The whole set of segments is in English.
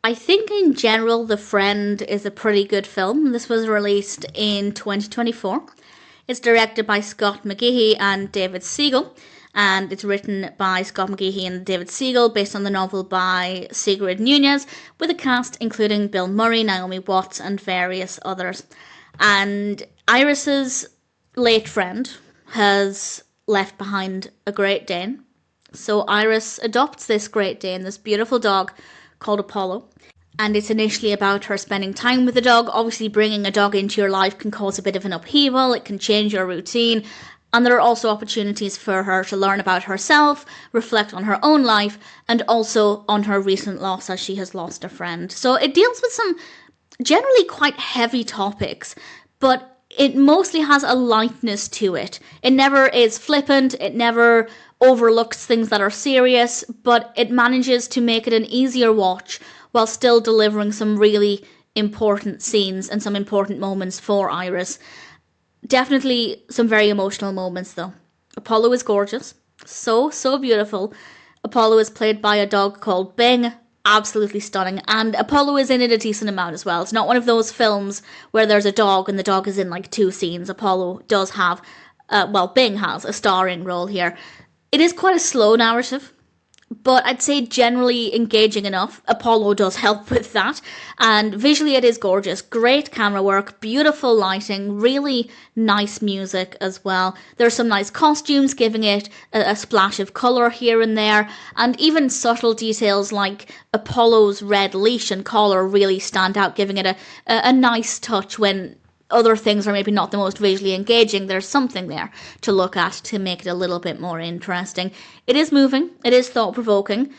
I think in general, The Friend is a pretty good film. This was released in 2024. It's directed by Scott McGehee and David Siegel, and it's written by Scott McGehee and David Siegel based on the novel by Sigrid Nunez, with a cast including Bill Murray, Naomi Watts, and various others. And Iris's late friend has left behind a Great Dane. So Iris adopts this Great Dane, this beautiful dog called Apollo. And it's initially about her spending time with the dog. Obviously, bringing a dog into your life can cause a bit of an upheaval. It can change your routine. And there are also opportunities for her to learn about herself, reflect on her own life, and also on her recent loss, as she has lost a friend. So it deals with some generally quite heavy topics, but it mostly has a lightness to it. It never is flippant. It never overlooks things that are serious, but it manages to make it an easier watch while still delivering some really important scenes and some important moments for Iris. Definitely some very emotional moments, though. Apollo is gorgeous. So beautiful. Apollo is played by a dog called Bing. Absolutely stunning. And Apollo is in it a decent amount as well. It's not one of those films where there's a dog and the dog is in like 2 scenes. Apollo does have, Bing has a starring role here. It is quite a slow narrative, but I'd say generally engaging enough. Apollo does help with that. And visually it is gorgeous. Great camera work, beautiful lighting, really nice music as well. There are some nice costumes giving it a splash of colour here and there. And even subtle details like Apollo's red leash and collar really stand out, giving it a nice touch when other things are maybe not the most visually engaging. There's something there to look at to make it a little bit more interesting. It is moving. It is thought-provoking.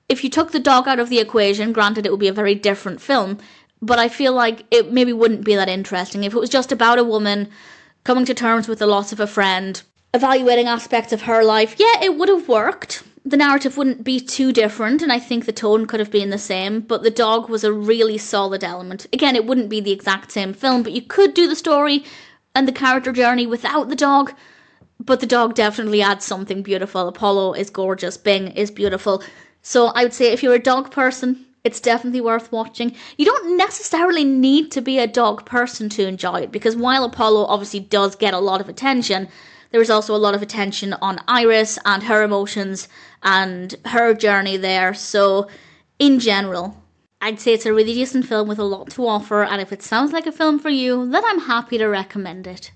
If you took the dog out of the equation, granted it would be a very different film, but I feel like it maybe wouldn't be that interesting. If it was just about a woman coming to terms with the loss of a friend, evaluating aspects of her life, yeah, it would have worked. The narrative wouldn't be too different, and I think the tone could have been the same, but the dog was a really solid element. Again, it wouldn't be the exact same film, but you could do the story and the character journey without the dog, but the dog definitely adds something beautiful. Apollo is gorgeous, Bing is beautiful. So I would say if you're a dog person, it's definitely worth watching. You don't necessarily need to be a dog person to enjoy it, because while Apollo obviously does get a lot of attention, there is also a lot of attention on Iris and her emotions and her journey there. So in general, I'd say it's a really decent film with a lot to offer, and if it sounds like a film for you, then I'm happy to recommend it.